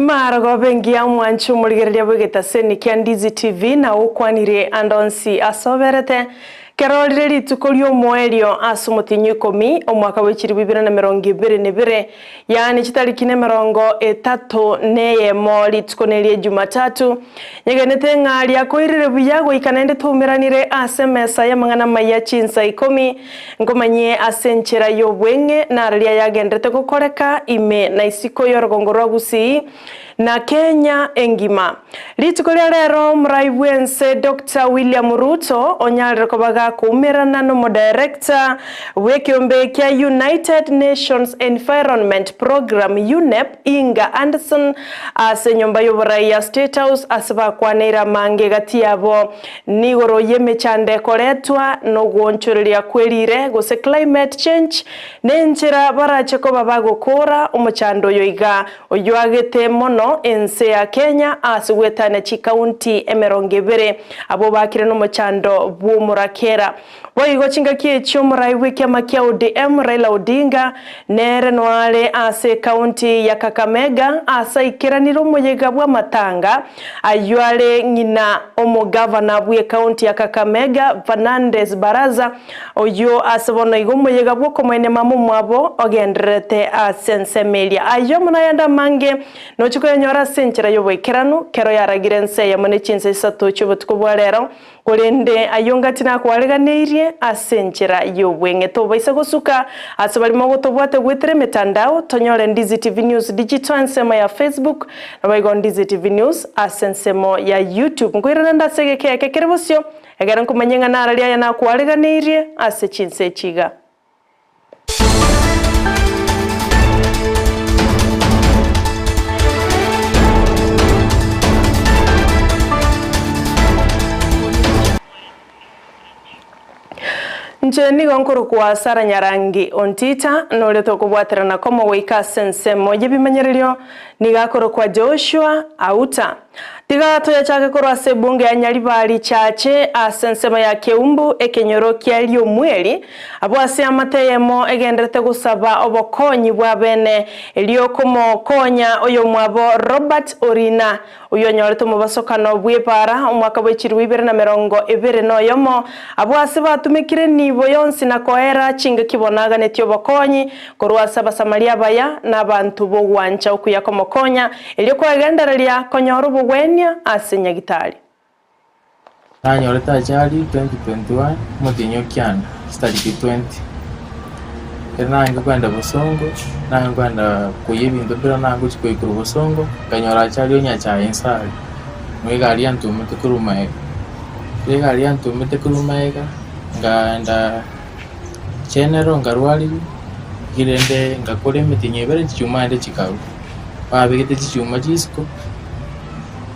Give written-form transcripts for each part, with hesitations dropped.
Marago bengi ya mwanchu muligereria bwegetaseni kia Ndizi TV na ukwanire andonsi asoberete kerorire ritukolio moelio asumutinyu Ikomi omwaka w'ekiri 2022 yani kitariki 30 neyemo ritukonerie Jumatatu nyegenete ng'ali akoirire buyago ikanende tumiranire asemesa ya mangana maya Chinsa Ikomi ngomanye asenchera yobwenge na araria yagendete gukoreka ime na isiko yorogongo rwa Gusii na Kenya engima ritukolia rero mraibwense Dr. William Ruto onyalire kobaga kumirana no director wekiombe kia United Nations Environment Program UNEP Inga Anderson asenyomba yoboraia State House asaba kwanira mange gati yabo nigoro yemechande koretwa no gwonchoreria kwelire gose climate change nenchera barache ko babagokora umuchando yoiga oyuagete mono ense ya Kenya asugwetane chi county emerongevere abo bakire no muchando bwumurakera boigo chinga kiecho muraiwe kya makia ODM Raila Odinga nere noale ase county ya Kakamega asaikiraniro muyega bwa matanga ayuale ngina omo governor bwe county ya Kakamega Fernandez Baraza oyo asebono igo muyega bwo komene mamu mwabo ogendrete asensemelia ayo munayanda mange no chiko nyora senchera yoboikeranu kero yaragirense ya mone Chinsa isato chubutuko bwarero kolende ayongatina kwaleganirie asenchera yobwenge tobaisa gusuka asabalimo gutobwate gwitere mitandao tonyore Ndizi TV News digital nsema ya Facebook na baigo Ndizi TV News asensemo ya YouTube ngwirana ndasegeke kekerebosyo egera kumanyenga naralia yana kwaleganirie ase Chinsa chiga Njeni gonkuru kwa Sara Nyarangi Ontita noleto kubwaterana komo weika sensemo yebimanyererio nigakoro kwa Joshua Auta tigato ya chake korwa sebunge ya Nyaribali chache asensema ya Keumbu ekenyoro kialio mweli abo ase amateyemo egendrete gusaba obokonyi bwa bene elio komo konya oyo mwabo Robert Orina oyo nyoreto mubasokano bwepara omwaka w'ekiri 2020 no yomo abo ase batumikire nibo yonsi na koera chinga kibonaga netyo bokonyi korwa saba Samaria baya n'abantu bo wancha okuya komo konya elio kwagendereria konyoro bugwenya asenya gitari nanyoreta ajali 2021 mutinyo kyana stariki 20 nange kwenda busongo nange kwenda kuyibintu bira nange chikoikuru busongo kanyora ajali onyacha insali mwigali antumete kurumaega mwigali antumete kurumaega nganda general ngarwali girende ngakore mitinyo bere chichuma ende chikaru babigite chichuma chisiko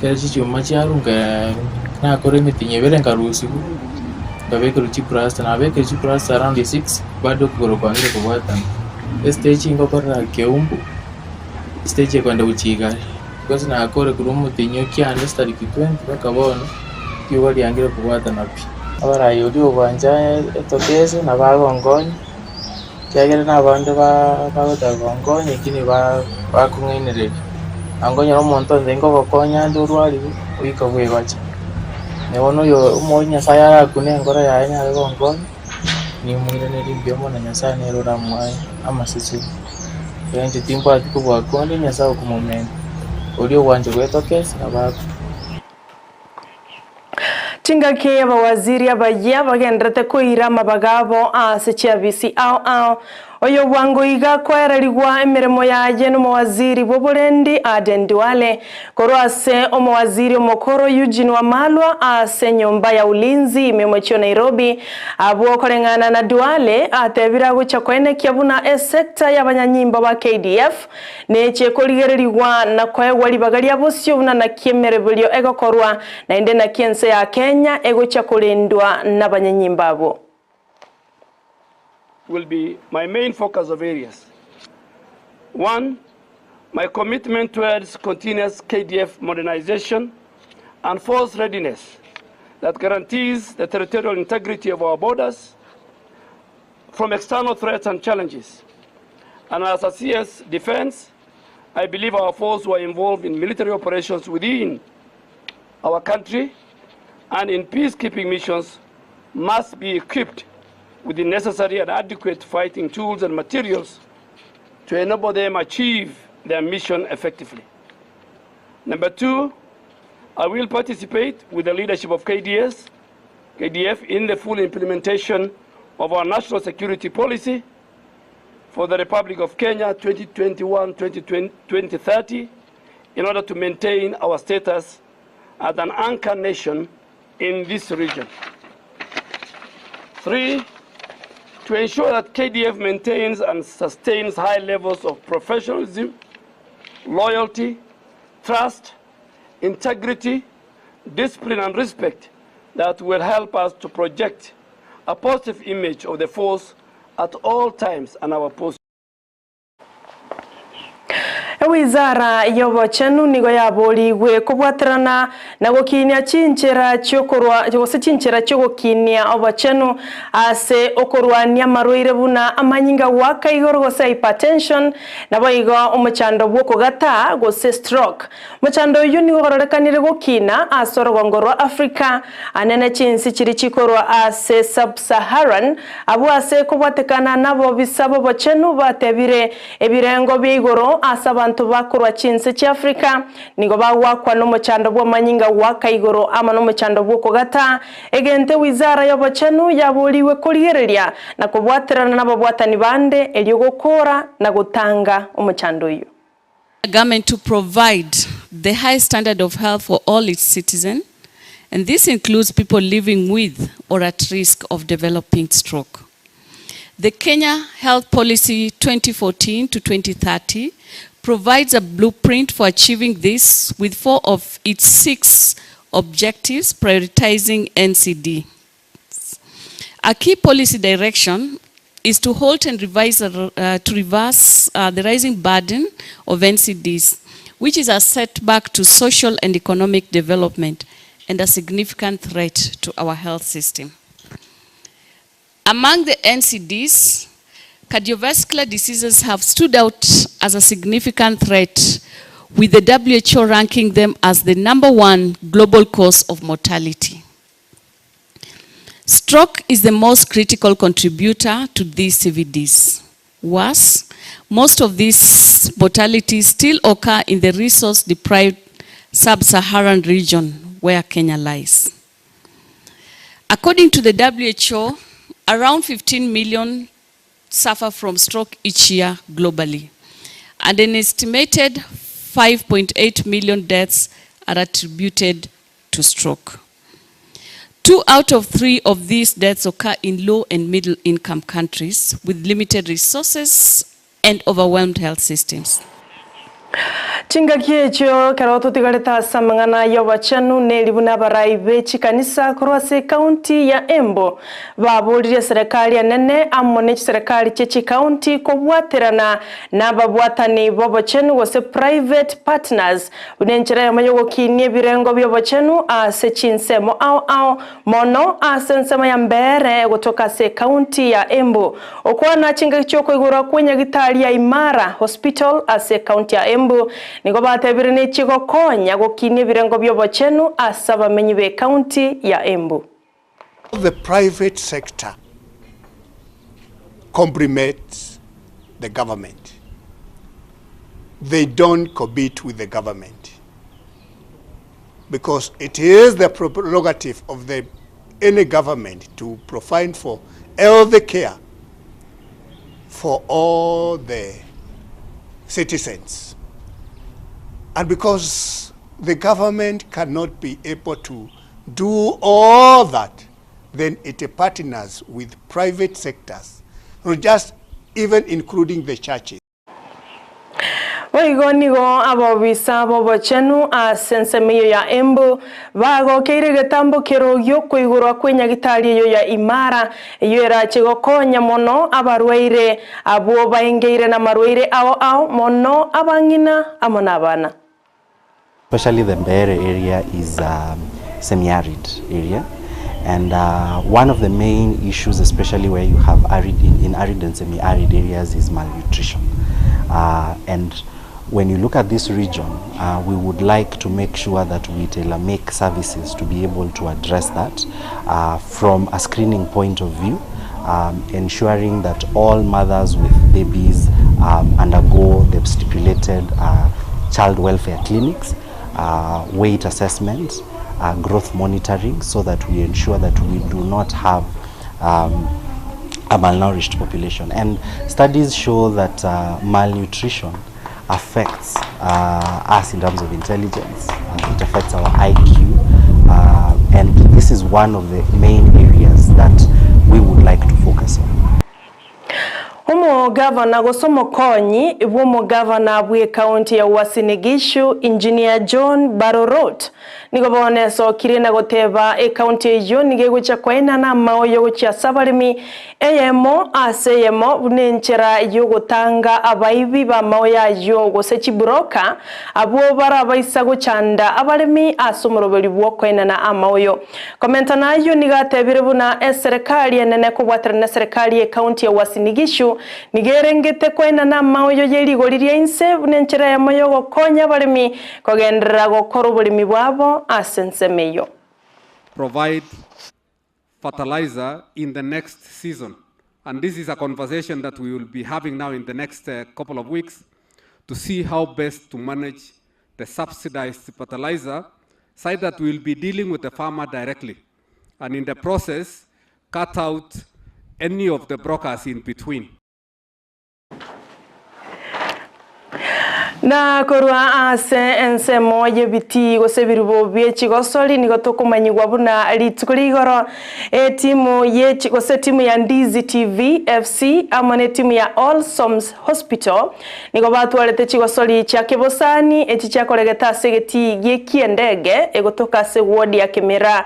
kera chichuma cyarunga nakore mitinyo bere ngarusi babekuru chiprasta na bekuru chiprasta around 6 bado kugoro kwangire kubwatana stage ingokora Keumbu stage kwenda uchigali because na akore kurumu tinyo kyane stariki 20 bakabona kiwali angire kubwatana pi abara yodi obanja etokeze na bagongonyi kyagere n'abandi bagotagongonyi kini bakumwenerera angonya omuntu ndengo bakonya ndurwali uyikabwe bacha newono yo umonya sayara kunengora yanya gongonyi ni mwirene limbyo mona nyasa nerora mwaye amasisi yanje timpo atikubwa konde nyasa kumomena uri wanje gwetokeze nabako Tingake abawaziri abaya bagendrete kuira mabagabo asechia bisi au oyo bwango iga kwererigwa emiremo yaje no mawaziri boborendi Adenduale korwase omwaziri omokoro Eugene Wamalwa ase nyomba ya ulinzi memwecho Nairobi abo korengana na Duale atebira gucha kwene kyabuna sector y'abanyanyimba ba KDF neche koligererigwa na kwegwali bagalia bosyo buna na kyemerebulyo egokorwa na inde na kiense ya Kenya egocha kulindwa n'abanyanyimba abo will be my main focus of areas. One, my commitment towards continuous KDF modernization and force readiness that guarantees the territorial integrity of our borders from external threats and challenges, and as a CS defense I believe our forces who are involved in military operations within our country and in peacekeeping missions must be equipped with the necessary and adequate fighting tools and materials to enable them achieve their mission effectively. Number two, I will participate with the leadership of KDF in the full implementation of our national security policy for the Republic of Kenya 2021-2030 in order to maintain our status as an anchor nation in this region. Three, to ensure that KDF maintains and sustains high levels of professionalism, loyalty, trust, integrity, discipline, and respect that will help us to project a positive image of the force at all times and our post. Wizara y'obochenu nigo yaboriwe kubwatirana na gukinia chinchera cyogukinia obochenu ase okorwania marwaire buna amanyinga waka igoro gose hypertension nabo igo omuchando bwoko gata gose stroke. Muchando uyu nigo gororekanire gukina ase orugongo rwa Africa anene chinsi chiri chikorwa ase sub-Saharan abo ase kubwatekana nabo bisabo bochenu batebire ebirengo by'igoro ase abantu bakurwa Chinsa cha Africa nigo bagwakwa no muchando bwa manyinga waka igoro ama no muchando bwoko gata egente wizara y'obochenu yaburiwe kurigereria na kubwaterana n'ababwatani bande elyo gukora na gutanga omuchando uyu. Government to provide the high standard of health for all its citizens, and this includes people living with or at risk of developing stroke. The Kenya Health Policy 2014 to 2030 provides a blueprint for achieving this with 4 of its 6 objectives prioritizing NCD. A key policy direction is to halt and reverse the rising burden of NCDs, which is a setback to social and economic development and a significant threat to our health system. Among the NCDs, cardiovascular diseases have stood out as a significant threat, with the WHO ranking them as the #1 global cause of mortality. Stroke is the most critical contributor to these CVDs. Worse, most of these mortalities still occur in the resource-deprived sub-Saharan region where Kenya lies. According to the WHO, around 15 million suffer from stroke each year globally, and an estimated 5.8 million deaths are attributed to stroke. 2 out of 3 of these deaths occur in low and middle income countries with limited resources and overwhelmed health systems. Chinga kiecho karoto tigareta samangana y'obochenu nelibuna baraibe chikanisa kurwase county ya Embu baburire serikali nene amone serikali chechi county kubwaterana na babwatani bobochenu gose private partners unenchera yamayogo kinie birengo by'obochenu ase chinsemo au mono ase nsema ya mbere kutoka se county ya Embu okwana chinga kichoko igura kwenya gitali ya Imara Hospital ase county ya Embu nigo batebire ne chigo konya gokinie birengo by'obochenu asaba menyi be county ya Embu. The private sector complements the government. They don't compete with the government because it is the prerogative of any government to provide for health care for all the citizens. And because the government cannot be able to do all that, then it partners with private sectors, or just even including the churches. Waigonigo abobisa bobochenu asensemiyo ya Embu bago keire getambo kerogyo kuigurwa kwenya gitali yo ya Imara yera chigokonya mono abarwaire abo baingeire na marwaire ao mono abangina amona abana. Especially the Mbere area is a semi-arid area, and one of the main issues, especially where you have arid and semi-arid areas, is malnutrition. And when you look at this region, we would like to make sure that we tailor-make services to be able to address that from a screening point of view, ensuring that all mothers with babies undergo the stipulated child welfare clinics, weight assessment, growth monitoring, so that we ensure that we do not have a malnourished population. And studies show that malnutrition affects us in terms of intelligence, it affects our IQ, and this is one of the main areas that we would like to focus on. Homo Governor Gosomo Konyi, Homo Governor bwe County ya Uasin Gishu, Engineer John Barorot, nigobone so kirina goteba county yo nigegucha kwena na maoyo gucha sabarimi eyemo aseyemo bunenchera yo gutanga abaibi ba maoya yo gosechi broka abo bara baisa guchanda abarimi asumuroberi bwo kwena na amaoyo komenta nayo nigatebire buna serikali enene kubwatira na serikali ya county ya Uasin Gishu nigerengete kwena na maoyo yerigoriria inse bunenchera ya maoyo gokonya abarimi kogendera gokora bulimi bwabo asensemeyo. Provide fertilizer in the next season, and this is a conversation that we will be having now in the next couple of weeks to see how best to manage the subsidized fertilizer, so that we will be dealing with the farmer directly, and in the process cut out any of the brokers in between. Na korwa ase ense moye biti gosebirubo byechi gosoli nigo tokumanyigwa buna litukuligoro timu yechi gose timu ya Ndizi TV FC amone timu ya All Souls Hospital nigo batwarete chigosoli cha Kebosani echi chakoregeta segeti yekiendege egotoka se ward ya Kemera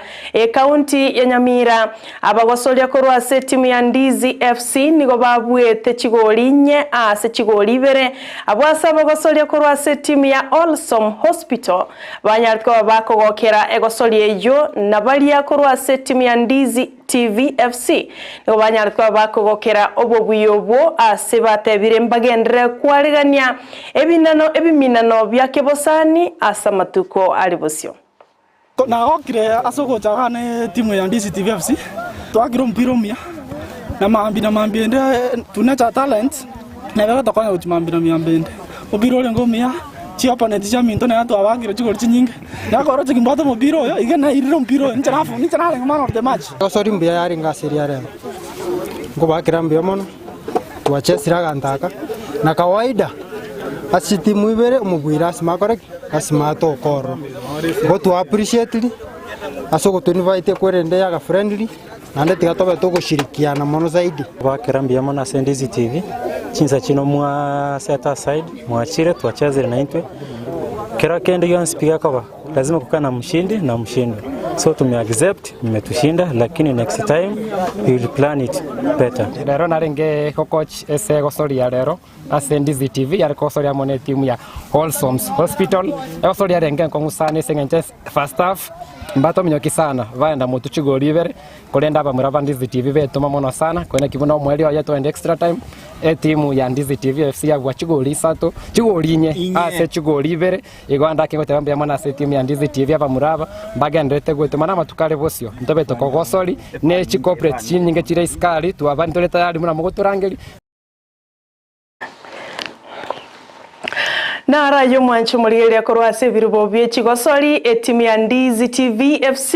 county ya Nyamira abagosoli akorwa ase timu ya Ndizi FC nigo babwete chigolinye ase chigolibere abwasa abagosoli akorwa ase timu ya All Souls Hospital banyartwa bakogokera egosoli eyo nabali akorwa ase timu ya Ndizi TV FC nigo banyartwa bakogokera obobuyobo ase batebire mbagendere kwarigania ebiminano bya Kebosani asa matuko alibosyo na okire asoko chagane timu ya Ndizi TV FC twagiro mpiro mia na mambi ende tunacha talent na bega tokanya utimambira miambende obiro lengo mia chi opponent cha minto na to abagiro chigol chinyinge na koro chikimbato mobiro yo igena iriro mpiro nchana lengo man of the match osori mbia yari ngasiri yare ngo bakira mbia mono tuachesira gantaka na kawaida asitimu ibere umugwira asima correct asima to koro go to appreciate asoko to invite kwerende ya friendly nande tigatobe to gushirikiana mono zaidi bakira mbia mono Ndizi TV Chinsa chino mwa set aside mwachire tuacheze na intwe kera kende yonsi piga kaba lazima kukana mshindi na mshindi so tumeaccept mmetushinda lakini next time we will plan it better rero narenge ko coach ese gosori ya rero ase Ndizi TV ya gosori ya mone timu ya All Souls Hospital gosori ya renge ko ngusane sengenje first half mbato minyoki sana vaenda mutu chigolivere kolenda bamuraba Ndizi TV betuma mono sana kwene kibuna omweli wa yetu and extra time timu ya Ndizi TV FC ya gwachigoli sato chigolinye ase chigolivere igwanda kigotembea mona ase timu ya Ndizi TV abamuraba bagendete gwetuma na matukale bosio ntobe tokogosori ne chi corporate chinyinge chire iskali tu abandi tole tayari muna mugoturangeli Nara yo mwancho muligeli akorwa ase birubo byechi gosoli timu ya Ndizi TV FC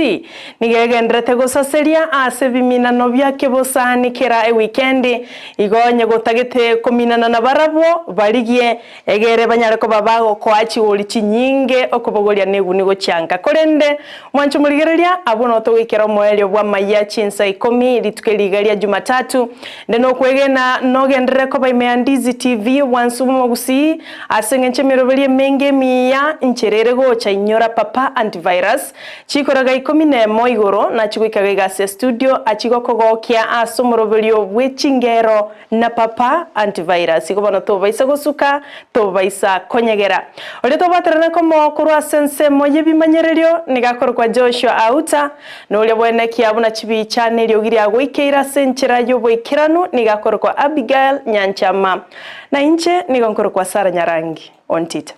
nigegendrete gosaseria ase biminano bya Kebosani kera weekend igonye gotagete kominana na barabo baligie egere banyareko babago kwachi oli chinyinge okobogolia neguni gochanga korende mwancho muligelia abono to wikero moelio bwa Amayia Chinsa Ikomi litukeligalia Jumatatu ndeno kwegena nogendrete ko baime Ndizi TV wansumo Gusii asengenche mirobelie menge miya ncherere gocha inyora papa antivirus chikoraga Ikomi nemo igoro na chikuikaga igase studio achigokogokya asomorobelio bwechingero na papa antivirus igobana to baisa gosuka to baisa konyegera ole to baterana komo kurwa sense moye bimanyererio nigakorwa Joshua Auta no ole bwene kiabuna chibi channel yogiri agwikeira senchera yo bwikiranu nigakorwa Abigail Nyanchama na inche nigonkorwa Sara Nyarangi. Ontita.